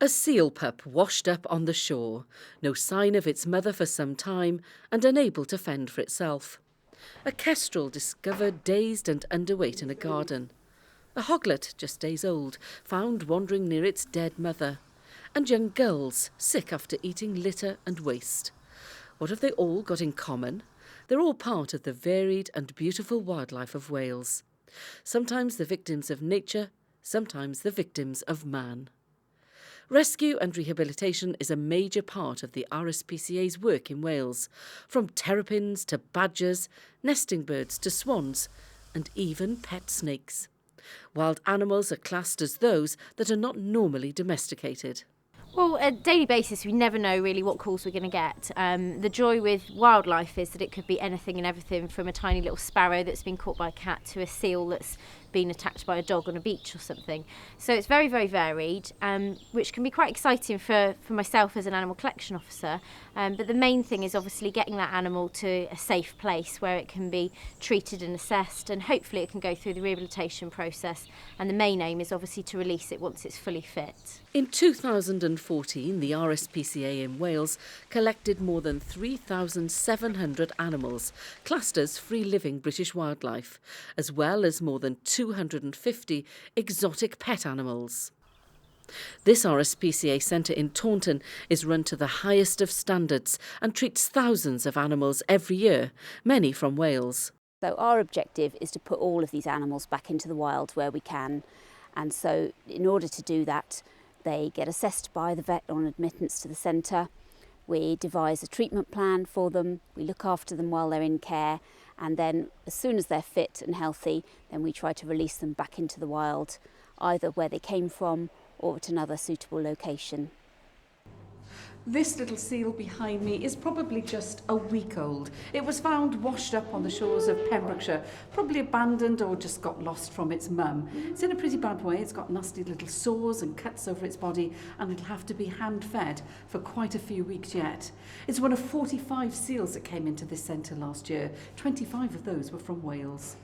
A seal pup washed up on the shore, no sign of its mother for some time and unable to fend for itself. A kestrel discovered dazed and underweight in a garden. A hoglet, just days old, found wandering near its dead mother. And young gulls, sick after eating litter and waste. What have they all got in common? They're all part of the varied and beautiful wildlife of Wales. Sometimes the victims of nature, sometimes the victims of man. Rescue and rehabilitation is a major part of the RSPCA's work in Wales, from terrapins to badgers, nesting birds to swans, and even pet snakes. Wild animals are classed as those that are not normally domesticated. Well, on a daily basis, we never know really what calls we're going to get. The joy with wildlife is that it could be anything and everything from a tiny little sparrow that's been caught by a cat to a seal that's been attacked by a dog on a beach or something. So it's very, very varied, which can be quite exciting for myself as an animal collection officer. But the main thing is obviously getting that animal to a safe place where it can be treated and assessed, and hopefully it can go through the rehabilitation process. And the main aim is obviously to release it once it's fully fit. In 2014, the RSPCA in Wales collected more than 3,700 animals, classed as free-living British wildlife, as well as more than 250 exotic pet animals. This RSPCA centre in Taunton is run to the highest of standards and treats thousands of animals every year, many from Wales. So our objective is to put all of these animals back into the wild where we can, and so in order to do that they get assessed by the vet on admittance to the centre. We devise a treatment plan for them, we look after them while they're in care, and then as soon as they're fit and healthy, then we try to release them back into the wild, either where they came from or at another suitable location. This little seal behind me is probably just a week old. It was found washed up on the shores of Pembrokeshire, probably abandoned or just got lost from its mum. It's in a pretty bad way. It's got nasty little sores and cuts over its body, and it'll have to be hand-fed for quite a few weeks yet. It's one of 45 seals that came into this centre last year. 25 of those were from Wales.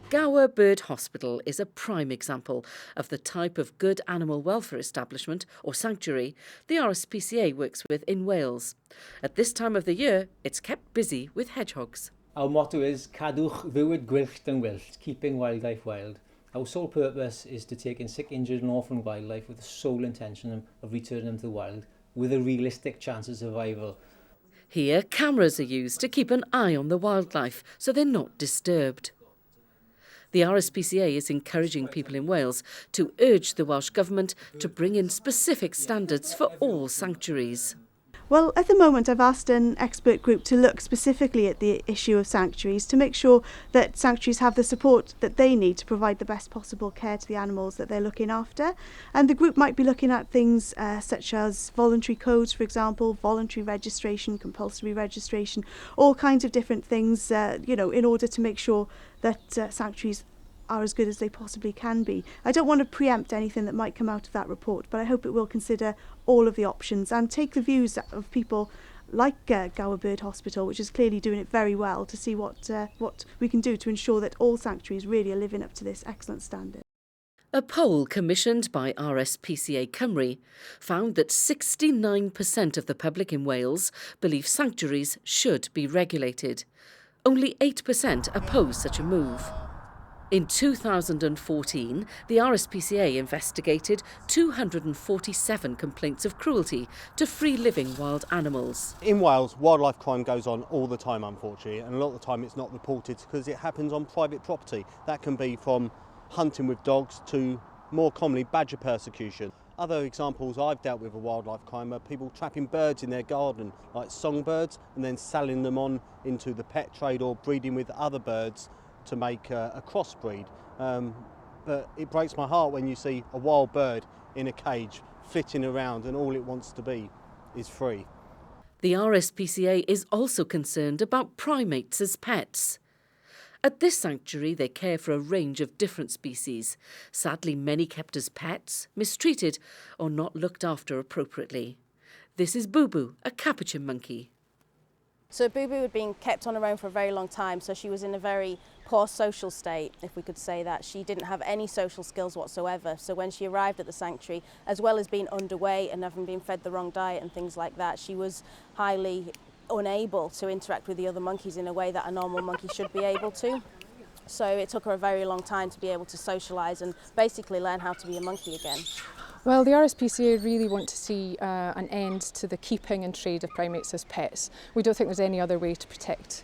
Gower Bird Hospital is a prime example of the type of good animal welfare establishment or sanctuary the RSPCA works with in Wales. At this time of the year, it's kept busy with hedgehogs. Our motto is Cadwch fywyd gwyllt yn wyllt, keeping wildlife wild. Our sole purpose is to take in sick, injured and orphaned wildlife with the sole intention of returning them to the wild with a realistic chance of survival. Here, cameras are used to keep an eye on the wildlife so they're not disturbed. The RSPCA is encouraging people in Wales to urge the Welsh Government to bring in specific standards for all sanctuaries. Well, at the moment I've asked an expert group to look specifically at the issue of sanctuaries to make sure that sanctuaries have the support that they need to provide the best possible care to the animals that they're looking after. And the group might be looking at things such as voluntary codes, for example, voluntary registration, compulsory registration, all kinds of different things, in order to make sure that sanctuaries are as good as they possibly can be. I don't want to preempt anything that might come out of that report, but I hope it will consider all of the options and take the views of people like Gower Bird Hospital, which is clearly doing it very well, to see what we can do to ensure that all sanctuaries really are living up to this excellent standard. A poll commissioned by RSPCA Cymru found that 69% of the public in Wales believe sanctuaries should be regulated. Only 8% oppose such a move. In 2014, the RSPCA investigated 247 complaints of cruelty to free-living wild animals. In Wales, wildlife crime goes on all the time, unfortunately, and a lot of the time it's not reported because it happens on private property. That can be from hunting with dogs to, more commonly, badger persecution. Other examples I've dealt with of wildlife crime are people trapping birds in their garden, like songbirds, and then selling them on into the pet trade or breeding with other birds to make a crossbreed. But it breaks my heart when you see a wild bird in a cage flitting around and all it wants to be is free. The RSPCA is also concerned about primates as pets. At this sanctuary, they care for a range of different species, sadly many kept as pets, mistreated or not looked after appropriately. This is Boo Boo, a capuchin monkey. So Boo Boo had been kept on her own for a very long time, so she was in a very poor social state, if we could say that. She didn't have any social skills whatsoever. So when she arrived at the sanctuary, as well as being underweight and having been fed the wrong diet and things like that, she was highly unable to interact with the other monkeys in a way that a normal monkey should be able to. So it took her a very long time to be able to socialise and basically learn how to be a monkey again. Well, the RSPCA really want to see an end to the keeping and trade of primates as pets. We don't think there's any other way to protect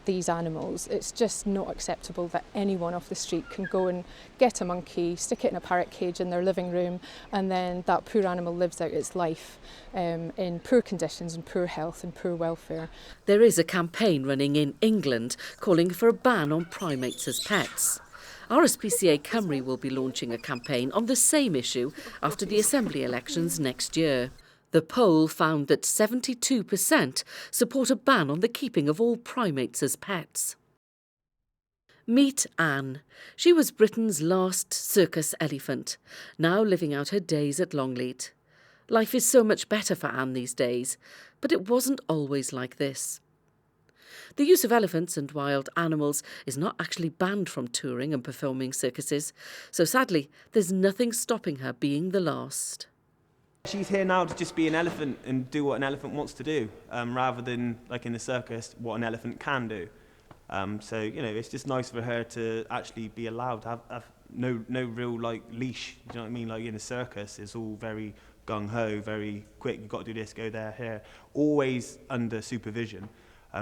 these animals. It's just not acceptable that anyone off the street can go and get a monkey, stick it in a parrot cage in their living room, and then that poor animal lives out its life in poor conditions and poor health and poor welfare. There is a campaign running in England calling for a ban on primates as pets. RSPCA Cymru will be launching a campaign on the same issue after the Assembly elections next year. The poll found that 72% support a ban on the keeping of all primates as pets. Meet Anne. She was Britain's last circus elephant, now living out her days at Longleat. Life is so much better for Anne these days, but it wasn't always like this. The use of elephants and wild animals is not actually banned from touring and performing circuses, so sadly, there's nothing stopping her being the last. She's here now to just be an elephant and do what an elephant wants to do, rather than, like in the circus, what an elephant can do. So, you know, it's just nice for her to actually be allowed to have no real, like, leash, you know what I mean? Like in a circus, it's all very gung-ho, very quick, you've got to do this, go there, here, always under supervision.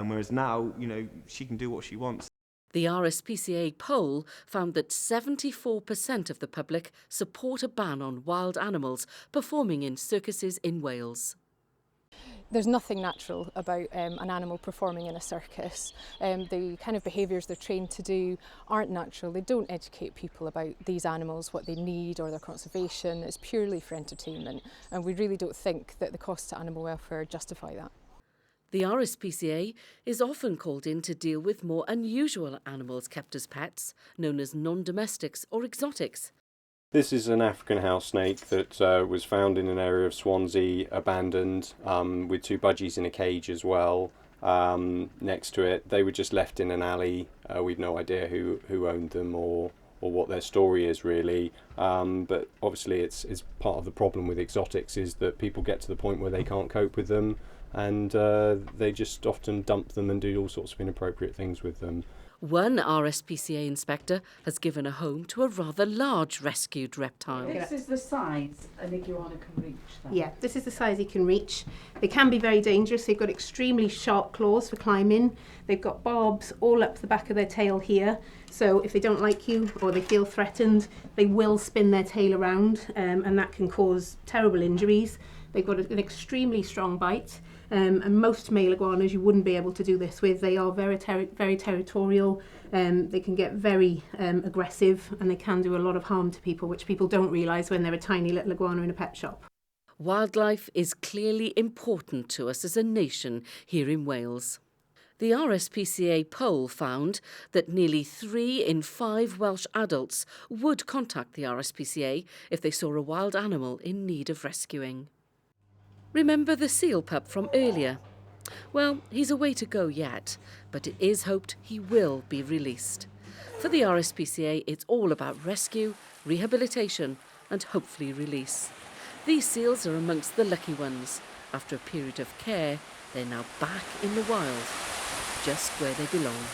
Whereas now, you know, she can do what she wants. The RSPCA poll found that 74% of the public support a ban on wild animals performing in circuses in Wales. There's nothing natural about an animal performing in a circus. The kind of behaviours they're trained to do aren't natural. They don't educate people about these animals, what they need or their conservation. It's purely for entertainment, and we really don't think that the costs to animal welfare justify that. The RSPCA is often called in to deal with more unusual animals kept as pets, known as non-domestics or exotics. This is an African house snake that was found in an area of Swansea, abandoned, with two budgies in a cage as well next to it. They were just left in an alley. We've no idea who owned them or what their story is really, but obviously it's part of the problem with exotics is that people get to the point where they can't cope with them, and they just often dump them and do all sorts of inappropriate things with them. One RSPCA inspector has given a home to a rather large rescued reptile. This is the size an iguana can reach then? Yeah, this is the size he can reach. They can be very dangerous. They've got extremely sharp claws for climbing. They've got barbs all up the back of their tail here. So if they don't like you or they feel threatened, they will spin their tail around, and that can cause terrible injuries. They've got an extremely strong bite. And most male iguanas you wouldn't be able to do this with. They are very territorial, they can get very aggressive, and they can do a lot of harm to people, which people don't realise when they're a tiny little iguana in a pet shop. Wildlife is clearly important to us as a nation here in Wales. The RSPCA poll found that nearly 3 in 5 Welsh adults would contact the RSPCA if they saw a wild animal in need of rescuing. Remember the seal pup from earlier? Well, he's a way to go yet, but it is hoped he will be released. For the RSPCA, it's all about rescue, rehabilitation and hopefully release. These seals are amongst the lucky ones. After a period of care, they're now back in the wild, just where they belong.